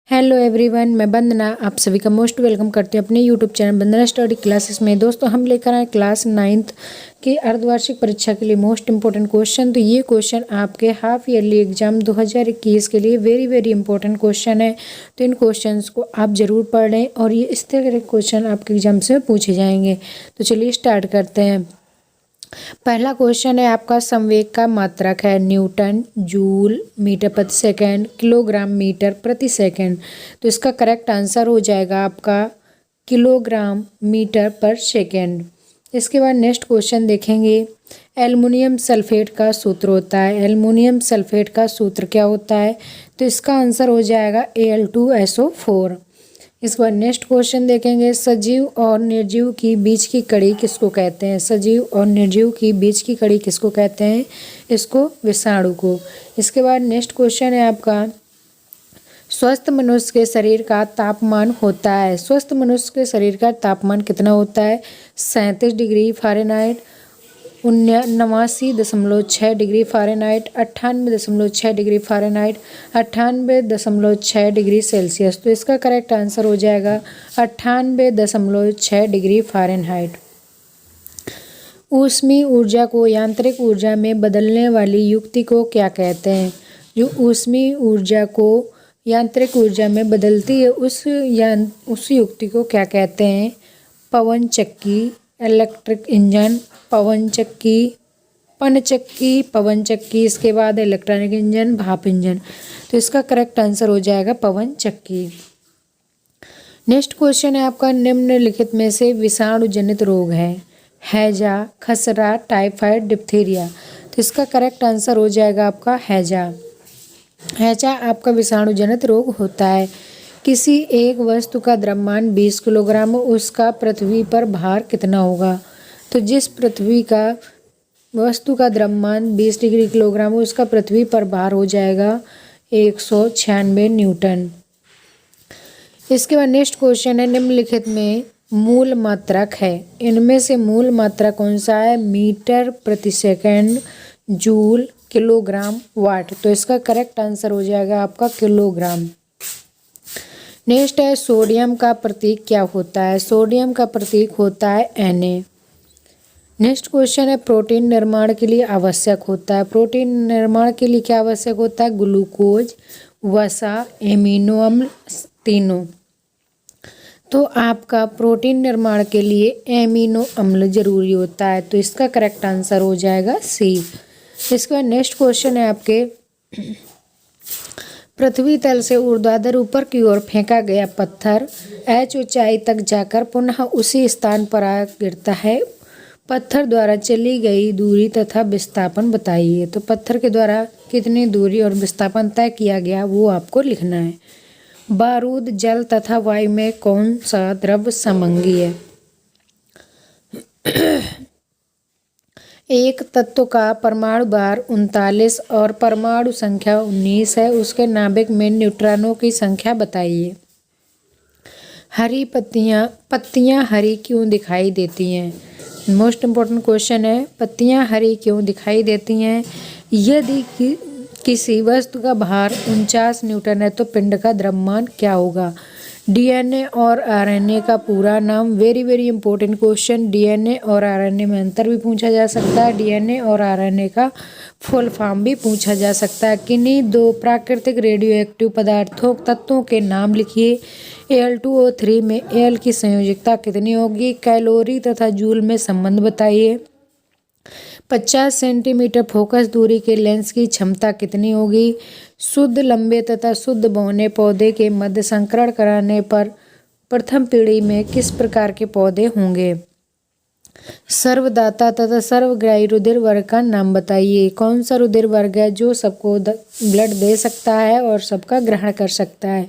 Hello everyone, मैं वंदना आप सभी का मोस्ट वेलकम करती हूँ अपने यूट्यूब चैनल वंदना स्टडी क्लासेस में। दोस्तों, हम लेकर आए क्लास 9th की अर्धवार्षिक परीक्षा के लिए मोस्ट इंपॉर्टेंट क्वेश्चन। तो ये क्वेश्चन आपके हाफ ईयरली एग्जाम 2021 के लिए वेरी वेरी इंपॉर्टेंट क्वेश्चन है। तो इन क्वेश्चंस को आप जरूर पढ़ लें और ये इस तरह के क्वेश्चन आपके एग्जाम से पूछे जाएंगे। तो चलिए स्टार्ट करते हैं। पहला क्वेश्चन है आपका, संवेग का मात्रक है न्यूटन, जूल, मीटर प्रति सेकंड, किलोग्राम मीटर प्रति सेकंड। तो इसका करेक्ट आंसर हो जाएगा आपका किलोग्राम मीटर पर सेकंड। इसके बाद नेक्स्ट क्वेश्चन देखेंगे। एल्युमिनियम सल्फेट का सूत्र होता है, एल्युमिनियम सल्फेट का सूत्र क्या होता है? तो इसका आंसर हो जाएगा Al2SO4। इसके बाद नेक्स्ट क्वेश्चन देखेंगे। सजीव और निर्जीव की बीच की कड़ी किसको कहते हैं? सजीव और निर्जीव की बीच की कड़ी किसको कहते हैं? इसको विषाणु को। इसके बाद नेक्स्ट क्वेश्चन है आपका, स्वस्थ मनुष्य के शरीर का तापमान होता है, स्वस्थ मनुष्य के शरीर का तापमान कितना होता है? 37 degree Fahrenheit, 89.6 degree Fahrenheit, 98.6 degree Fahrenheit, 98.6 degree Celsius. तो इसका करेक्ट आंसर हो जाएगा 98.6 डिग्री फ़ारेनहाइट। ऊष्मीय ऊर्जा को यांत्रिक ऊर्जा में बदलने वाली युक्ति को क्या कहते हैं? जो ऊष्मीय ऊर्जा को यांत्रिक ऊर्जा में बदलती है उस युक्ति को क्या कहते हैं? पवन चक्की, इलेक्ट्रिक इंजन, पवन चक्की, पनचक्की, पवन चक्की। इसके बाद इलेक्ट्रॉनिक इंजन, भाप इंजन। तो इसका करेक्ट आंसर हो जाएगा पवन चक्की। नेक्स्ट क्वेश्चन है आपका, निम्नलिखित में से विषाणु जनित रोग है? हैजा, खसरा, टाइफाइड, डिप्थीरिया। तो इसका करेक्ट आंसर हो जाएगा आपका हैजा। हैजा आपका विषाणु जनित रोग होता है। किसी एक वस्तु का द्रव्यमान 20 किलोग्राम हो, उसका पृथ्वी पर भार कितना होगा? तो जिस पृथ्वी का वस्तु का द्रव्यमान 20 डिग्री किलोग्राम हो, उसका पृथ्वी पर भार हो जाएगा 196 न्यूटन। इसके बाद नेक्स्ट क्वेश्चन है, निम्नलिखित में मूल मात्रक है, इनमें से मूल मात्रक कौन सा है? मीटर प्रति सेकंड, जूल, किलोग्राम, वाट। तो इसका करेक्ट आंसर हो जाएगा आपका किलोग्राम। नेक्स्ट है, सोडियम का प्रतीक क्या होता है? सोडियम का प्रतीक होता है Na। नेक्स्ट क्वेश्चन है, प्रोटीन निर्माण के लिए आवश्यक होता है, प्रोटीन निर्माण के लिए क्या आवश्यक होता है? ग्लूकोज, वसा, एमिनो अम्ल, तीनों। तो आपका प्रोटीन निर्माण के लिए एमिनो अम्ल जरूरी होता है। तो इसका करेक्ट आंसर हो जाएगा C। इसके बाद नेक्स्ट क्वेश्चन है आपके, पृथ्वी तल से ऊर्ध्वाधर ऊपर की ओर फेंका गया पत्थर h ऊंचाई तक जाकर पुनः उसी स्थान पर आ गिरता है। पत्थर द्वारा चली गई दूरी तथा विस्थापन बताइए। तो पत्थर के द्वारा कितनी दूरी और विस्थापन तय किया गया वो आपको लिखना है। बारूद, जल तथा वायु में कौन सा द्रव्य समंगी है? एक तत्व का परमाणु भार 39 और परमाणु संख्या 19 है, उसके नाभिक में न्यूट्रॉनों की संख्या बताइए। हरी पत्तियां हरी क्यों दिखाई देती हैं? मोस्ट इम्पोर्टेंट क्वेश्चन है, पत्तियां हरी क्यों दिखाई देती हैं? यदि किसी वस्तु का भार 49 न्यूटन है तो पिंड का द्रव्यमान क्या होगा? DNA और RNA का पूरा नाम, very very important question. DNA और RNA में अंतर भी पूछा जा सकता है, DNA और RNA का फुल फॉर्म भी पूछा जा सकता है। किन्हीं दो प्राकृतिक रेडियो एक्टिव पदार्थों तत्वों के नाम लिखिए। Al2O3 में Al की संयोजकता कितनी होगी? कैलोरी तथा जूल में संबंध बताइए। 50 सेंटीमीटर फोकस दूरी के लेंस की क्षमता कितनी होगी? शुद्ध लंबे तथा शुद्ध बौने पौधे के मध्य संकरण कराने पर प्रथम पीढ़ी में किस प्रकार के पौधे होंगे? सर्वदाता तथा सर्वग्राही रुधिर वर्ग का नाम बताइए। कौन सा रुधिर वर्ग है जो सबको ब्लड दे सकता है और सबका ग्रहण कर सकता है?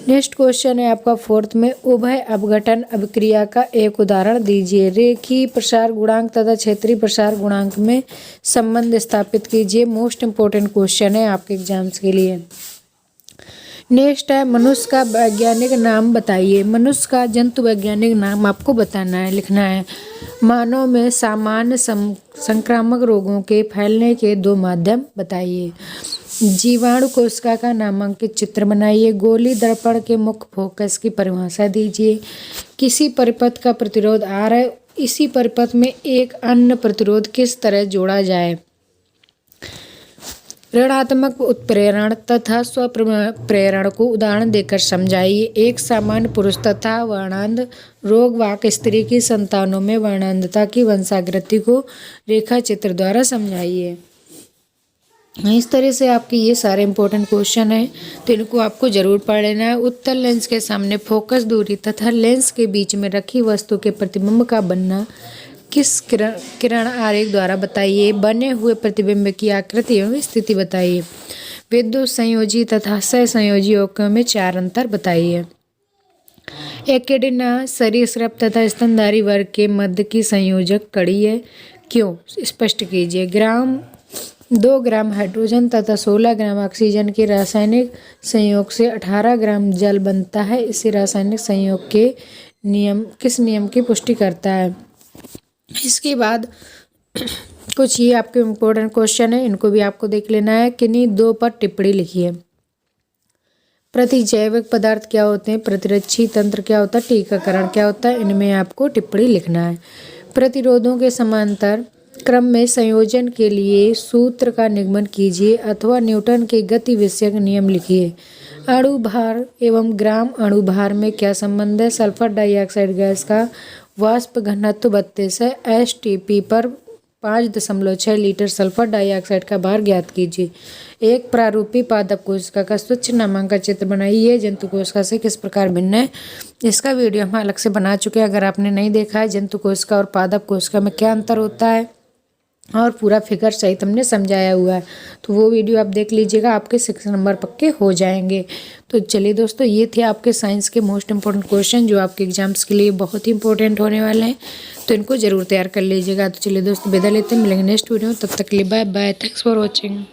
नेक्स्ट क्वेश्चन है आपका 4th में, उभय अपघटन अभिक्रिया का एक उदाहरण दीजिए। रेखीय प्रसार गुणांक तथा क्षेत्रीय प्रसार गुणांक में संबंध स्थापित कीजिए। मोस्ट इंपोर्टेंट क्वेश्चन है आपके एग्जाम्स के लिए। नेक्स्ट है, मनुष्य का वैज्ञानिक नाम बताइए। मनुष्य का जंतु वैज्ञानिक नाम आपको बताना है, लिखना है। मानव में सामान्य संक्रामक रोगों के फैलने के 2 माध्यम बताइए। जीवाणु कोशिका का नामांकित चित्र बनाइए। गोली दर्पण के मुख्य फोकस की परिभाषा दीजिए। किसी परिपथ का प्रतिरोध R है, इसी परिपथ में एक अन्य प्रतिरोध किस तरह जोड़ा जाए। ऋणात्मक उत्प्रेरण तथा स्वप्रेरण को उदाहरण देकर समझाइए। एक सामान्य पुरुष तथा वर्णांध रोगवाहक स्त्री की संतानों में वर्णांधता की वंशागृति को रेखा चित्र द्वारा समझाइए। इस तरह से आपके ये सारे इंपॉर्टेंट क्वेश्चन हैं, तो इनको आपको जरूर पढ़ लेना है। उत्तल लेंस के सामने फोकस दूरी तथा लेंस के बीच में रखी वस्तु के प्रतिबिंब का बनना किस किरण आरेख द्वारा बताइए। बने हुए प्रतिबिंब की आकृति एवं स्थिति बताइए। विद्युत संयोजी तथा सहसंयोजी यौगिकों में 4 अंतर बताइए। एकेडिना सरीसृप तथा स्तनधारी वर्ग के मध्य की संयोजक कड़ी है, क्यों, स्पष्ट कीजिए। 2 ग्राम हाइड्रोजन तथा 16 ग्राम ऑक्सीजन के रासायनिक संयोग से 18 ग्राम जल बनता है। इसे रासायनिक संयोग के किस नियम की पुष्टि करता है। इसके बाद कुछ ये आपके इम्पोर्टेंट क्वेश्चन है, इनको भी आपको देख लेना है। किन्हीं 2 पर टिप्पणी लिखिए। प्रतिजैविक पदार्थ क्या होते हैं, प्रतिरक्षी तंत्र क्या होता है, टीकाकरण क्या होता है, इनमें आपको टिप्पणी लिखना है। प्रतिरोधों के समांतर क्रम में संयोजन के लिए सूत्र का निगमन कीजिए अथवा न्यूटन के गति विषयक नियम लिखिए। अणु भार एवं ग्राम अणु भार में क्या संबंध है। सल्फर डाइऑक्साइड गैस का वाष्प घनत्व 32 है। STP पर 5.6 लीटर सल्फर डाइऑक्साइड का भार ज्ञात कीजिए। एक प्रारूपी पादप कोशिका का स्वच्छ नामांकन चित्र बनाइए। जंतु कोशिका से किस प्रकार भिन्न है। इसका वीडियो हम अलग से बना चुके हैं, अगर आपने नहीं देखा है। जंतु कोशिका और पादप कोशिका में क्या अंतर होता है और पूरा फिगर सहित हमने समझाया हुआ है, तो वो वीडियो आप देख लीजिएगा, आपके 6 नंबर पक्के हो जाएंगे। तो चलिए दोस्तों, ये थे आपके साइंस के मोस्ट इंपॉर्टेंट क्वेश्चन जो आपके एग्जाम्स के लिए बहुत ही इंपॉर्टेंट होने वाले हैं, तो इनको जरूर तैयार कर लीजिएगा। तो चलिए दोस्तों, विदा लेते हैं, मिलेंगे नेक्स्ट वीडियो, तब तक के लिए bye bye, thanks for watching.